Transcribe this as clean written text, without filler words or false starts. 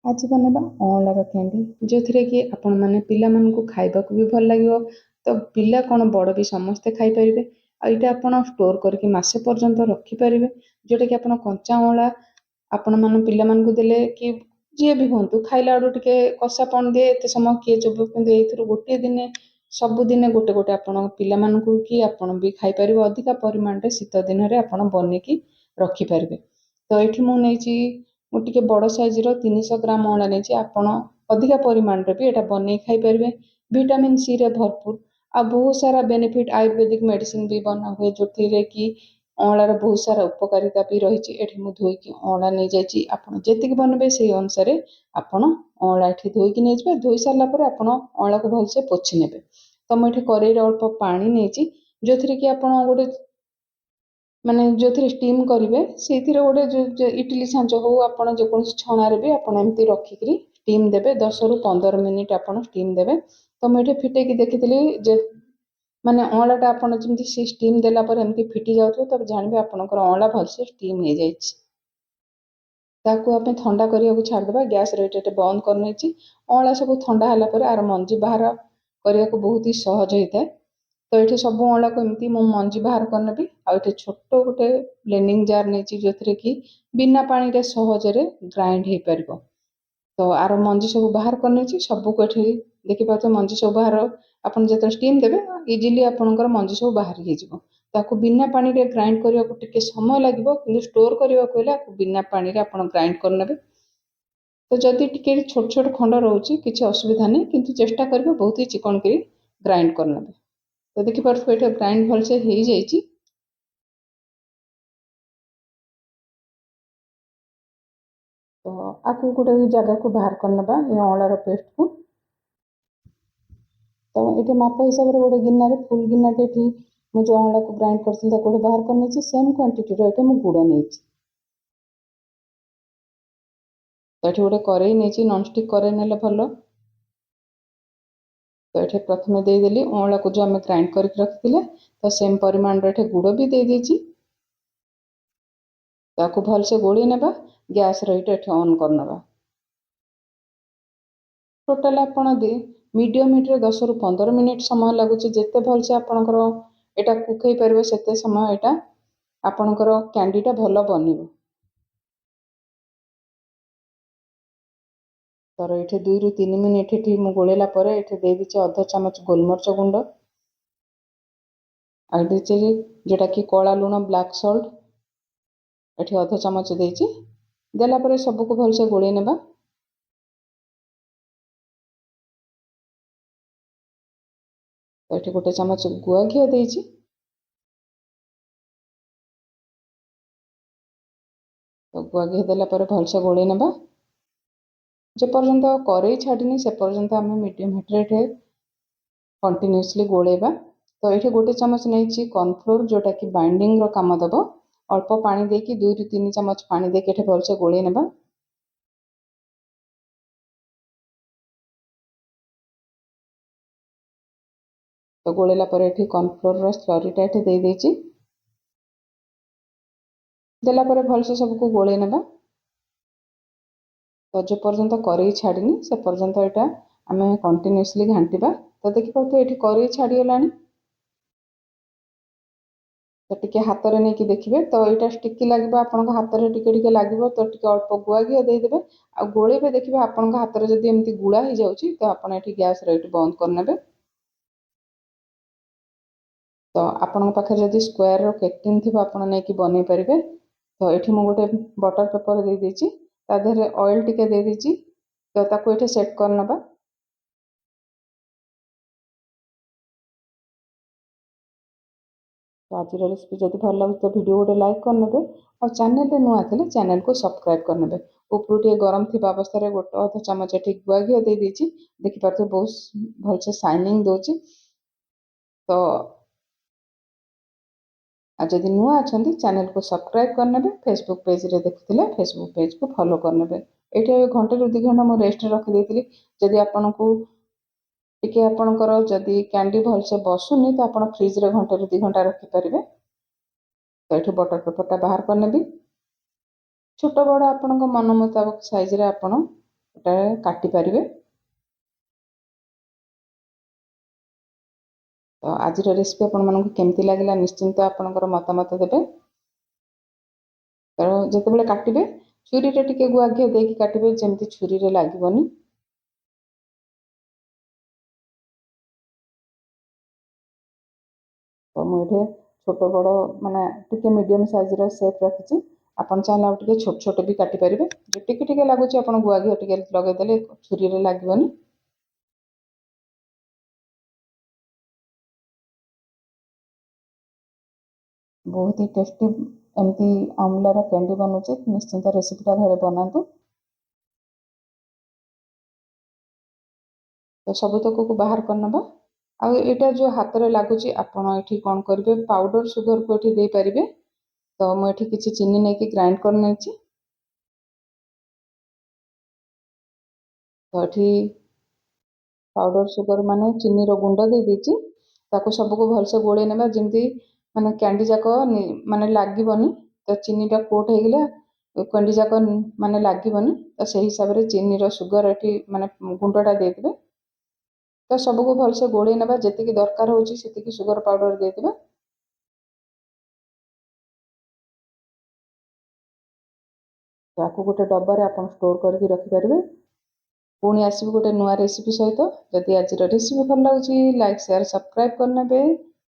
आज बनेबा अँଳାर कैंडी जो थी कि आपण मैंने पिला मानकु खाइबाकू भी भल लगे तो पिला कौन बड़ भी समस्ते खाईपारे आईटा आप स्टोर करके मसे पर्यंत रखिपारे जोटा कि आप कंचा अँला आपण मान पिला मानकु देले कि जी भी हूँ खाइला बेलू टे कषापण दिए एत समय किए चोब कि गोटे दिन सबुदिने गोटे गोटे आपण पिला मानकु कि आपण भी खाईपारे अधिका परिमाण रे शीत दिन में आप बनईकी रखिपारे तो ये मुझे गोटे बड़ साइज 300 ग्राम अँला नहीं आपड़ अधिका परिमाण रे भी एटा बनई खाईपारे विटामिन सी रे भरपूर आ बहुत सारा बेनिफिट आयुर्वेदिक मेडिसिन भी बना हुए जो थी कि अँलार बहुत सारा उपकारिता भी रही है धोईकी अँला नहीं जाइए आपड़ जी बनबे से अनुसार आपड़ अँला ये धोईकी नहीं जाए धोई सारापर आपड़ अँला को भलसे पोछि ने तो मुझे कड़े अल्प पानी नहीं जो थी कि आप गोटे माने जो थी स्टीम करेंगे से गोटे इडली छांच हो आपड़ जो छणारे भी आपड़ एमती रखिकी स्टीम देवे 10 ରୁ 15 मिनिट आपड़ स्टीम देवे तो मुझे फिटेकी देखी माने अँलाटा आपड़ जमी सी स्टीम देलापर एमती फिटी जाऊ तब जानवे आपंकर अँला भलसे स्टीम हो जाए आप ठंडा करने को छाड़देवा गैस रेट बंद करनी अँला सब ठंडा है आर मंजी बाहर करने को बहुत ही सहज होता है तो ये सब अँला को एमती मो मंजी बाहर करनेबी आए छोट गोटे ब्लेंडिंग जार नहीं जो थी कि बिना पानी रे सहजरे ग्राइंड हो पार तो आर मंजी सब बाहर करनी सबको ये देखिए मंजी सब बाहर आप जो स्टीम देवे इजिली आपंकर मंजी सब बाहर हो बिना पानी रे ग्राइंड करने को टिके समय लगे कि स्टोर करने को बिना पानी रे आप ग्राइंड करने तो जदि टिके छोट छोट खंड रोचे किसी असुविधा नहीं किंतु चेष्टा करेंगे बहुत ही चिकन कर ग्राइंड करने तो देखिए ये ग्राइंड भलसे हो जाइए तो आपको गोटे जगह को बाहर करने ये अँलार पेस्ट को तो ये माप हिसाब से गोटे गिनार फुल गिनाटे मुझे जो अँला को ग्राइंड कर गोटे बाहर कर सेम क्वांटिटी ये गुड़ नहीं तो ये गोटे कड़े नहीं नॉनस्टिक कड़े ने भल तो ये प्रथम देदेली अँला को जो आम ग्राइंड करके रखी तो सेम परिमाण ये गुड़ भी दे दीजिए ताकू भलसे गोली नेबा गैस रहीट ये ऑन करनबा टोटाल आपण मीडियम हीट रे 10 ରୁ 15 मिनिट समय लगुच जिते भलसे आपणकर एटा कुक हो पार से समय यहाँ आपणकर कैंडीटा भल बन तर ये 2 ରୁ 3 मिनिट ये गोलेला ये दे दीचे अध चामच गोलमरच गुंड आ दीचे जोटा कि कला लुण ब्लैक सल्ट ये अध चामच देला सबको भलसे गोले नेबा तो ये गोटे चामच गुआ घी देती तो गुआ घी देला भलसे गोले नेबा जेपर्यंत कड़े छाड़नी से पर्यंत आम मीडियम हिट रे कंटिन्यूअसली गोलेबा तो ये गोटे चामच नहीं कॉर्नफ्लोर जोटा कि बाइंडिंग रो काम दब अल्प पानी देकी 2 ରୁ 3 चामच पानी देके भलसे गोले नेबा तो गोलेला ये कॉर्नफ्लोर रो स्लरीटा ये दे देची देला भलसे सबको गोले नेबा तो जो पर्यंत कड़े छाड़नी से पर्यंत यहाँ आम कंटिन्यूअसली घांटा तो देखिए ये कड़े छाड़गला तो टिके हाथ में नहीं देखिए तो यहाँ स्टिकी लगे आपण हाथ में टिके लगे तो टिके अल्प गुआ घी देदेवे आ गोलेबे देखिए आपण हाथ में जब एमती गुड़ा हो जाऊँगी तो आप गैस रेट बंद करने तो आपण पाखे जब स्क्वायर रो केक टिन थी आप नहीं बन पारे तो ये मुझे गोटे बटर पेपर दे देती तादेह ऑयल टिके दे देती तो ताको ये सेट करनबा तो आज रेसिपी जब भल लगे तो वीडियो गोटे लाइक करने और चैनल नुआ थे चैनल को सब्सक्राइब करने उपरू टे गरम थी अवस्था गोटे अध चामच ये गुआ घी दे देती देखिपे बहुत भलसे शाइनिंग दूची तो आज जदि नुआ अच्छा चैनल को सब्सक्राइब करने फेसबुक पेज रे देखुले फेसबुक पेज को फॉलो करने ये घंटे रू 2 घंटा मुझे रेस्ट रखी जदि आपन को टिके आपणकर जदि कैंडी भलसे बसुनी तो आप फ्रिज रे घंटे रू 2 घंटा रखिपारे तो ये बटर पेपरटा बाहर करने छोट बड़ आपण मन मुताबिक साइज रे आपण କାଟି ପାରିବେ। ତ ଆଜିର ରେସିପି ଆପଣମାନଙ୍କୁ କେମିତି ଲାଗିଲା ନିଶ୍ଚିନ୍ତ ଆପଣଙ୍କର ମତାମତ ଦେବେ। ତ ଯେତେବେଳେ କାଟିବେ ଛୁରୀରେ ଟିକେ ଗୁଆ ଘିଅ ଦେଇକି କାଟିବେ, ଯେମିତି ଛୁରୀରେ ଲାଗିବନି। ତ ମୁଁ ଏଠି ଛୋଟ ବଡ଼ ମାନେ ଟିକେ ମିଡ଼ିୟମ୍ ସାଇଜ୍ର ସେପ୍ ରଖିଛି। ଆପଣ ଚାହିଁଲେ ଆଉ ଟିକେ ଛୋଟ ଛୋଟ ବି କାଟିପାରିବେ। ଟିକେ ଟିକେ ଲାଗୁଛି ଆପଣ ଗୁଆ ଘିଅ ଟିକେ ଲଗେଇଦେଲେ ଛୁରୀରେ ଲାଗିବନି। ବହୁତ ହି ଟେଷ୍ଟି ଏମିତି ଆମ୍ଲାର କ୍ୟାଣ୍ଡି ବନୁଛି। ନିଶ୍ଚିନ୍ତ ରେସିପିଟା ଘରେ ବନାନ୍ତୁ। ତ ସବୁତକକୁ ବାହାର କରିନେବା। ଆଉ ଏଇଟା ଯେଉଁ ହାତରେ ଲାଗୁଛି ଆପଣ ଏଠି କ'ଣ କରିବେ, ପାଉଡ଼ର ସୁଗରକୁ ଏଠି ଦେଇପାରିବେ। ତ ମୁଁ ଏଠି କିଛି ଚିନି ନେଇକି ଗ୍ରାଇଣ୍ଡ କରି ନେଇଛି। ତ ଏଠି ପାଉଡ଼ର ସୁଗର ମାନେ ଚିନିର ଗୁଣ୍ଡ ଦେଇ ଦେଇଛି। ତାକୁ ସବୁକୁ ଭଲସେ ଗୋଳେଇ ନେବା, ଯେମିତି ମାନେ କ୍ୟାଣ୍ଡି ଯାକ ମାନେ ଲାଗିବନି। ତ ଚିନିଟା କୋଟ୍ ହେଇଗଲେ କ୍ୟାଣ୍ଡି ଯାକ ମାନେ ଲାଗିବନି। ତ ସେହି ହିସାବରେ ଚିନିର ସୁଗର ଏଠି ମାନେ ଗୁଣ୍ଡଟା ଦେଇଦେବେ। ତ ସବୁକୁ ଭଲସେ ଗୋଳେଇ ନେବା, ଯେତିକି ଦରକାର ହେଉଛି ସେତିକି ସୁଗର ପାଉଡ଼ର ଦେଇଦେବା। ତାକୁ ଗୋଟେ ଡବାରେ ଆପଣ ଷ୍ଟୋର୍ କରିକି ରଖିପାରିବେ। ପୁଣି ଆସିବି ଗୋଟେ ନୂଆ ରେସିପି ସହିତ। ଯଦି ଆଜିର ରେସିପି ଭଲ ଲାଗୁଛି ଲାଇକ୍ ସେୟାର ସବସ୍କ୍ରାଇବ୍ କରିନେବେ।